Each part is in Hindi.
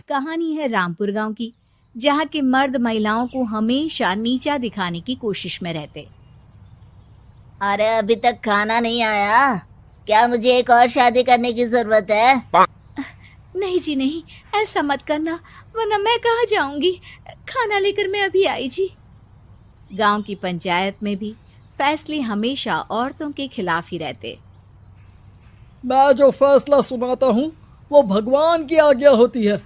कहानी है रामपुर गांव की, जहां के मर्द महिलाओं को हमेशा नीचा दिखाने की कोशिश में रहते। अरे अभी तक खाना नहीं आया, क्या मुझे एक और शादी करने की जरूरत है? नहीं जी नहीं, ऐसा मत करना, वरना मैं कहाँ जाऊंगी। खाना लेकर मैं अभी आई जी। गांव की पंचायत में भी फैसले हमेशा औरतों के खिलाफ ही रहते। मैं जो फैसला सुनाता हूँ वो भगवान की आज्ञा होती है।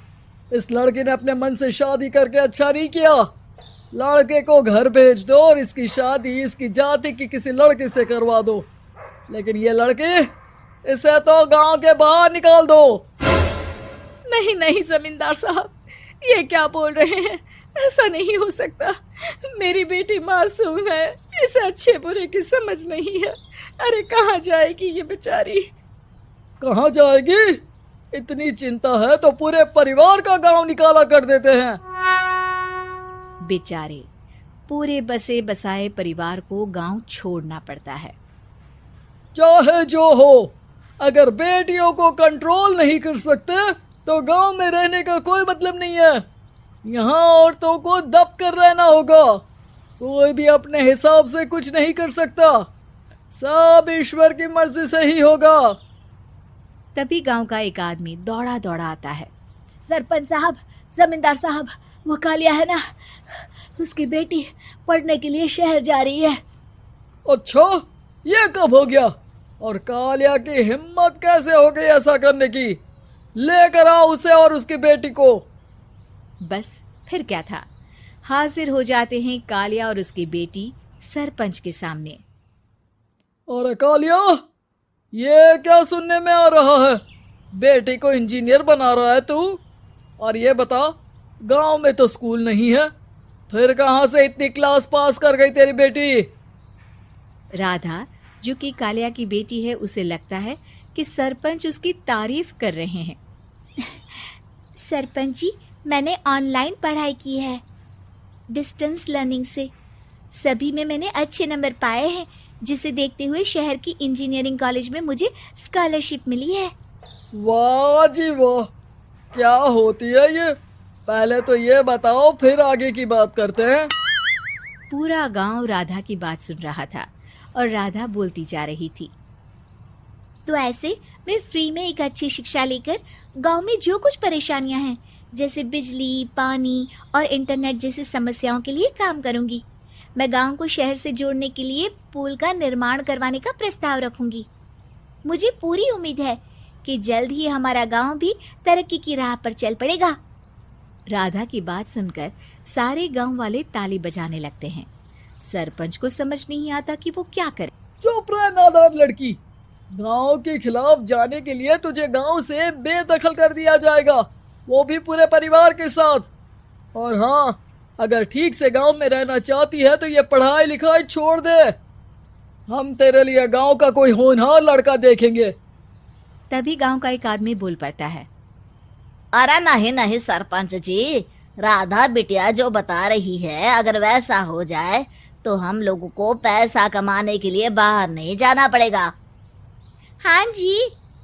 इस लड़के ने अपने मन से शादी करके अच्छा नहीं किया। लड़के को घर भेज दो और इसकी शादी इसकी जाति की किसी लड़के से करवा दो, लेकिन ये लड़की, इसे तो गांव के बाहर निकाल दो। नहीं नहीं जमींदार साहब, ये क्या बोल रहे हैं? ऐसा नहीं हो सकता। मेरी बेटी मासूम है, इसे अच्छे बुरे की समझ नहीं है। अरे कहाँ जाएगी ये बेचारी? कहाँ जाएगी? इतनी चिंता है तो पूरे परिवार का गांव निकाला कर देते हैं। बेचारे पूरे बसे बसाए परिवार को गांव छोड़ना पड़ता है। चाहे जो हो, अगर बेटियों को कंट्रोल नहीं कर सकते तो गांव में रहने का कोई मतलब नहीं है। यहाँ औरतों को दब कर रहना होगा। कोई भी अपने हिसाब से कुछ नहीं कर सकता, सब ईश्वर की मर्जी से ही होगा। तभी गांव का एक आदमी दौड़ा दौड़ा आता है। सरपंच साहब, जमींदार साहब, वो कालिया है ना, उसकी बेटी पढ़ने के लिए शहर जा रही है। अच्छा, ये कब हो गया? और कालिया की हिम्मत कैसे हो गई ऐसा करने की? लेकर आओ उसे और उसकी बेटी को। बस फिर क्या था, हाजिर हो जाते हैं कालिया और उसकी बेटी सरपंच के सामने। अरे कालिया, ये क्या सुनने में आ रहा है? बेटी को इंजीनियर बना रहा है तू? और ये बता, गांव में तो स्कूल नहीं है, फिर कहां से इतनी क्लास पास कर गई तेरी बेटी? राधा, जो कि कालिया की बेटी है, उसे लगता है कि सरपंच उसकी तारीफ कर रहे हैं। सरपंच जी, मैंने ऑनलाइन पढ़ाई की है, डिस्टेंस लर्निंग से। सभी में मैंने अच्छे नंबर पाए हैं, जिसे देखते हुए शहर की इंजीनियरिंग कॉलेज में मुझे स्कॉलरशिप मिली है। वाह जी वाह, क्या होती है ये? पहले तो ये बताओ, फिर आगे की बात करते हैं। पूरा गांव राधा की बात सुन रहा था और राधा बोलती जा रही थी। तो ऐसे मैं फ्री में एक अच्छी शिक्षा लेकर गांव में जो कुछ परेशानियां हैं, जैसे बिजली, पानी और इंटरनेट जैसी समस्याओं के लिए काम करूंगी। मैं गांव को शहर से जोड़ने के लिए पुल का निर्माण करवाने का प्रस्ताव रखूंगी। मुझे पूरी उम्मीद है कि जल्द ही हमारा गांव भी तरक्की की राह पर चल पड़ेगा। राधा की बात सुनकर सारे गांव वाले ताली बजाने लगते हैं। सरपंच को समझ नहीं आता कि वो क्या करे। चुप रह नादान लड़की, गांव के खिलाफ जाने के लिए तुझे गांव से बेदखल कर दिया जाएगा, वो भी पूरे परिवार के साथ। और हाँ, अगर ठीक से गांव में रहना चाहती है तो ये पढ़ाई लिखाई छोड़ दे। हम तेरे लिए गांव का कोई होनहार लड़का देखेंगे। तभी गांव का एक आदमी बोल पड़ता है। अरे नहीं नहीं सरपंच जी, राधा बिटिया जो बता रही है, अगर वैसा हो जाए तो हम लोगों को पैसा कमाने के लिए बाहर नहीं जाना पड़ेगा। हाँ जी,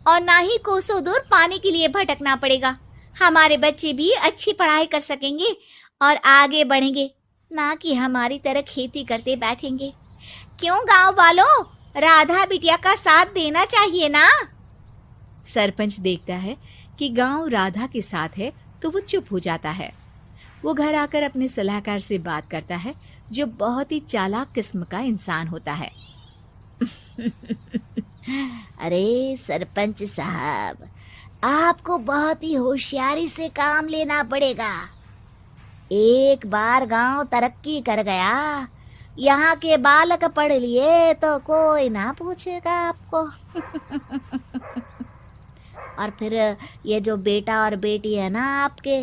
और ना ही कोसों दूर पानी के लिए भटकना पड़ेगा। हमारे बच्चे भी अच्छी पढ़ाई कर सकेंगे और आगे बढ़ेंगे, ना कि हमारी तरह खेती करते बैठेंगे। क्यों गांव वालों, राधा बिटिया का साथ देना चाहिए ना। सरपंच देखता है कि गांव राधा के साथ है तो वो चुप हो जाता है। वो घर आकर अपने सलाहकार से बात करता है, जो बहुत ही चालाक किस्म का इंसान होता है। अरे सरपंच साहब, आपको बहुत ही होशियारी से काम लेना पड़ेगा। एक बार गांव तरक्की कर गया, यहाँ के बालक पढ़ लिए तो कोई ना पूछेगा आपको। और फिर ये जो बेटा और बेटी है ना आपके,